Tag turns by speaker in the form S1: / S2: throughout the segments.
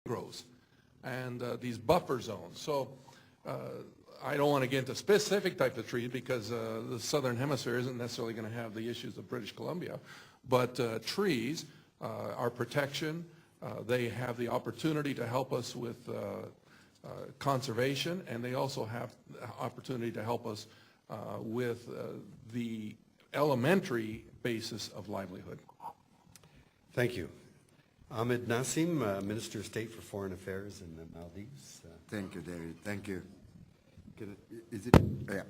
S1: grows and these buffer zones. So I don't want to get into specific types of trees because the southern hemisphere isn't necessarily going to have the issues of British Columbia, but trees are protection. They have the opportunity to help us with conservation, and they also have the opportunity to help us with the elementary basis of livelihood.
S2: Thank you. Ahmed Nassim, Minister of State for Foreign Affairs in the Maldives.
S3: Thank you, David. Thank you. Is it? Yeah.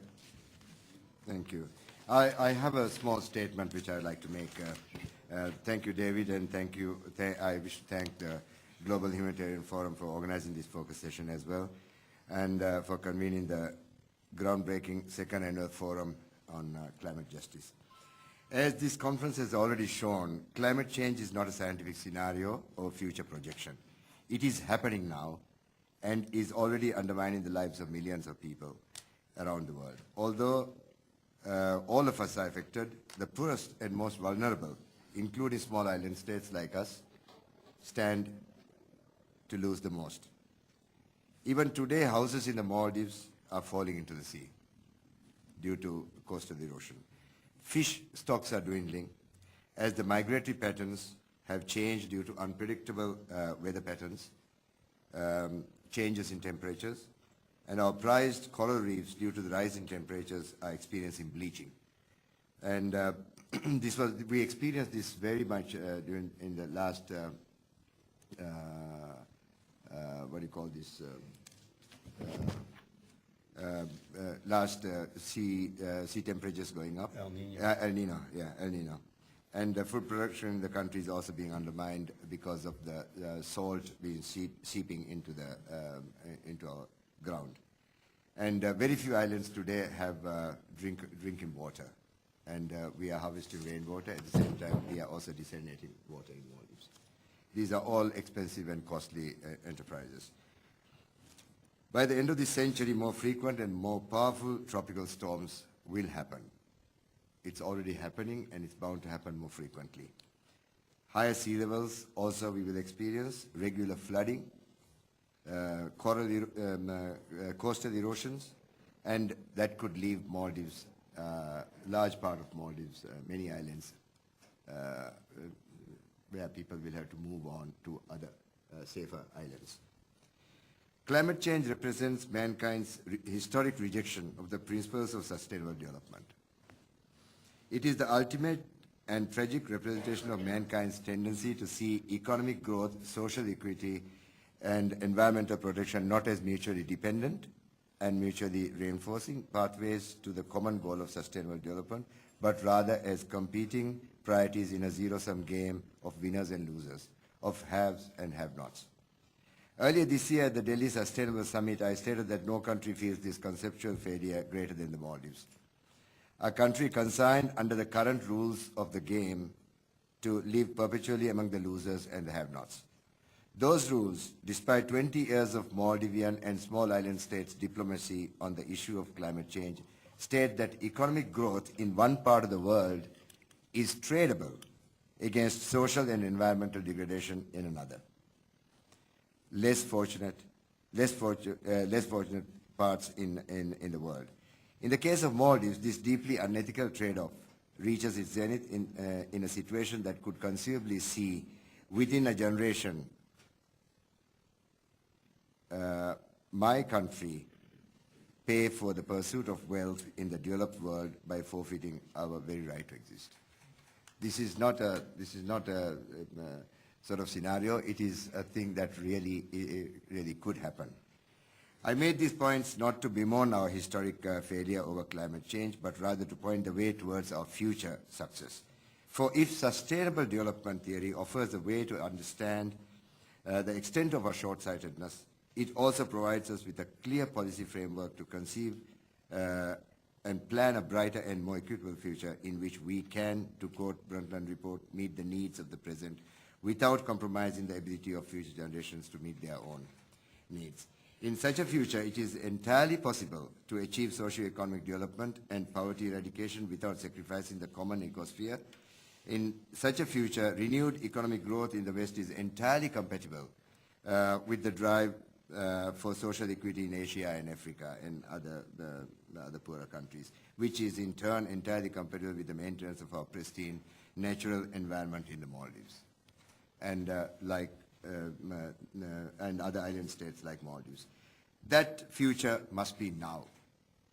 S3: Thank you. I have a small statement which I'd like to make. Thank you, David, and thank you. I wish to thank the Global Humanitarian Forum for organizing this focus session as well, and for convening the groundbreaking second annual forum on climate justice. As this conference has already shown, climate change is not a scientific scenario or future projection. It is happening now and is already undermining the lives of millions of people around the world. Although all of us are affected, the poorest and most vulnerable, including small island states like us, stand to lose the most. Even today, houses in the Maldives are falling into the sea due to coastal erosion. Fish stocks are dwindling as the migratory patterns have changed due to unpredictable weather patterns, changes in temperatures, and our prized coral reefs, due to the rise in temperatures, are experiencing bleaching. And we experienced this very much in the last, what do you call this, sea temperatures going up.
S2: El Nino.
S3: El Nino, yeah, El Nino. And food production in the country is also being undermined because of the salt being seeping into our ground. And very few islands today have drinking water. And we are harvesting rainwater. At the same time, we are also desalinating water in Maldives. These are all expensive and costly enterprises. By the end of this century, more frequent and more powerful tropical storms will happen. It's already happening, and it's bound to happen more frequently. Higher sea levels also we will experience, regular flooding, coastal erosions, and that could leave Maldives, large part of Maldives, many islands, where people will have to move on to other safer islands. Climate change represents mankind's historic rejection of the principles of sustainable development. It is the ultimate and tragic representation of mankind's tendency to see economic growth, social equity, and environmental protection not as mutually dependent and mutually reinforcing pathways to the common goal of sustainable development, but rather as competing priorities in a zero-sum game of winners and losers, of haves and have-nots. Earlier this year at the Delhi Sustainable Summit, I stated that no country feels this conceptual failure greater than the Maldives. A country consigned under the current rules of the game to live perpetually among the losers and the have-nots. Those rules, despite 20 years of Maldivian and small island states' diplomacy on the issue of climate change, state that economic growth in one part of the world is tradable against social and environmental degradation in another. Less fortunate parts in the world. In the case of Maldives, this deeply unethical trade-off reaches its zenith in a situation that could conceivably see, within a generation, my country pay for the pursuit of wealth in the developed world by forfeiting our very right to exist. This is not a sort of scenario. It is a thing that really could happen. I made these points not to bemoan our historic failure over climate change, but rather to point the way towards our future success. For if sustainable development theory offers a way to understand the extent of our short-sightedness, it also provides us with a clear policy framework to conceive and plan a brighter and more equitable future in which we can, to quote Brundtland Report, meet the needs of the present without compromising the ability of future generations to meet their own needs. In such a future, it is entirely possible to achieve socio-economic development and poverty eradication without sacrificing the common ecosphere. In such a future, renewed economic growth in the West is entirely compatible with the drive for social equity in Asia and Africa and the other poorer countries, which is in turn entirely compatible with the maintenance of our pristine natural environment in the Maldives and and other island states like Maldives. That future must be now.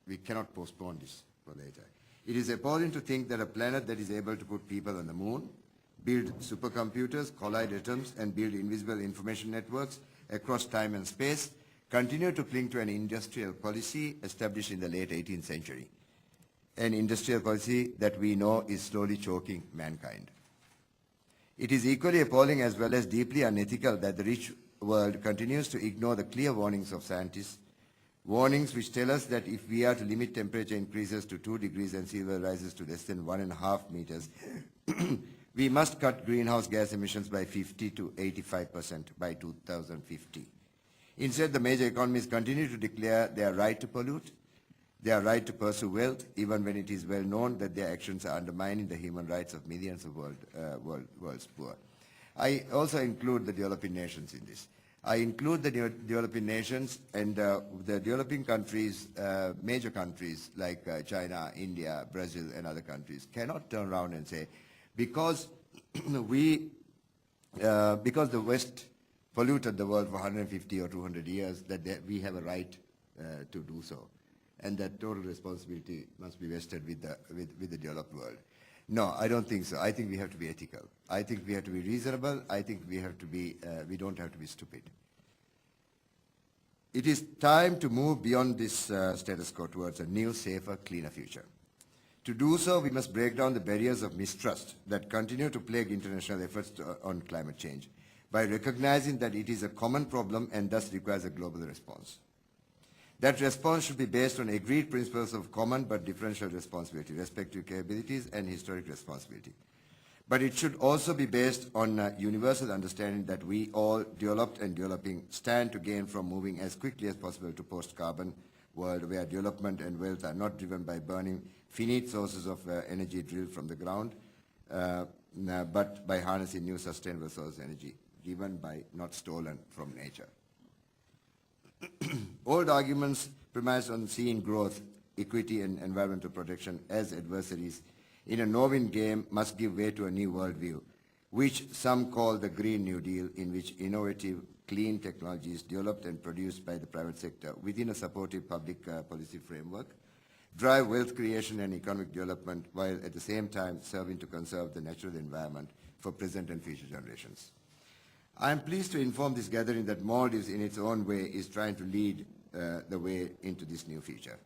S3: We cannot postpone this for later. It is appalling to think that a planet that is able to put people on the moon, build supercomputers, collide atoms, and build invisible information networks across time and space, continue to cling to an industrial policy established in the late 18th century, an industrial policy that we know is slowly choking mankind. It is equally appalling as well as deeply unethical that the rich world continues to ignore the clear warnings of scientists, warnings which tell us that if we are to limit temperature increases to 2 degrees and sea level rises to less than 1.5 meters, we must cut greenhouse gas emissions by 50 to 85% by 2050. Instead, the major economies continue to declare their right to pollute, their right to pursue wealth, even when it is well known that their actions are undermining the human rights of millions of world's poor. I also include the developing nations in this. I include the developing nations and the developing countries, major countries like China, India, Brazil, and other countries cannot turn around and say, because the West polluted the world for 150 or 200 years, that we have a right to do so, and that total responsibility must be vested with the developed world. No, I don't think so. I think we have to be ethical. I think we have to be reasonable. I think we have to be, we don't have to be stupid. It is time to move beyond this status quo towards a new, safer, cleaner future. To do so, we must break down the barriers of mistrust that continue to plague international efforts on climate change by recognizing that it is a common problem and thus requires a global response. That response should be based on agreed principles of common but differential responsibility, respective capabilities, and historic responsibility. But it should also be based on universal understanding that we all, developed and developing, stand to gain from moving as quickly as possible to post-carbon world where development and wealth are not driven by burning finite sources of energy drilled from the ground, but by harnessing new sustainable sources of energy, given by, not stolen from nature. Old arguments premise on seeing growth, equity, and environmental protection as adversaries in a no-win game must give way to a new worldview, which some call the Green New Deal, in which innovative, clean technologies developed and produced by the private sector within a supportive public policy framework drive wealth creation and economic development while at the same time serving to conserve the natural environment for present and future generations. I am pleased to inform this gathering that Maldives in its own way is trying to lead the way into this new future.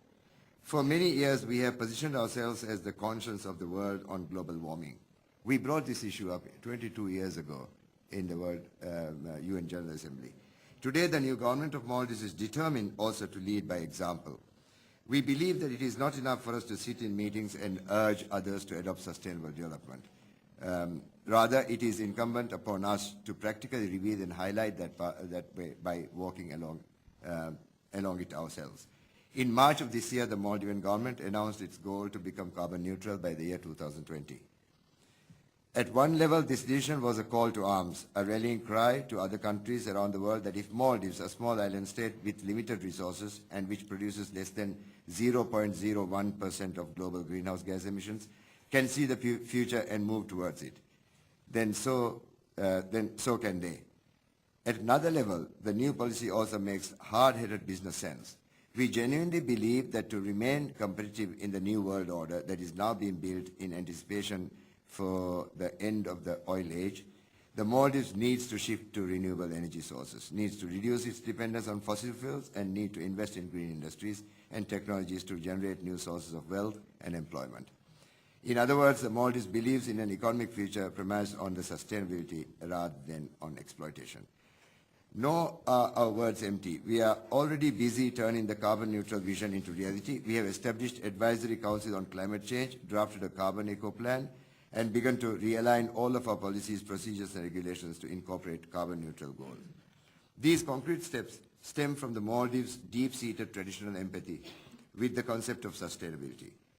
S3: For many years we have positioned ourselves as the conscience of the world on global warming. We brought this issue up 22 years ago in the World UN General Assembly. Today the new government of Maldives is determined also to lead by example. We believe that it is not enough for us to sit in meetings and urge others to adopt sustainable development. Rather, it is incumbent upon us to practically reveal and highlight that way by walking along it ourselves. In March of this year, the Maldivian government announced its goal to become carbon neutral by the year 2020. At one level, this decision was a call to arms, a rallying cry to other countries around the world that if Maldives, a small island state with limited resources and which produces less than 0.01% of global greenhouse gas emissions, can see the future and move towards it, then so can they. At another level, the new policy also makes hard-headed business sense. We genuinely believe that to remain competitive in the new world order that is now being built in anticipation for the end of the oil age, the Maldives needs to shift to renewable energy sources, needs to reduce its dependence on fossil fuels, and need to invest in green industries and technologies to generate new sources of wealth and employment. In other words, the Maldives believes in an economic future premised on the sustainability rather than on exploitation. Nor are our words empty. We are already busy turning the carbon neutral vision into reality. We have established advisory council on climate change, drafted a carbon eco plan, and begun to realign all of our policies, procedures, and regulations to incorporate carbon neutral goals. These concrete steps stem from the Maldives' deep-seated traditional empathy with the concept of sustainability.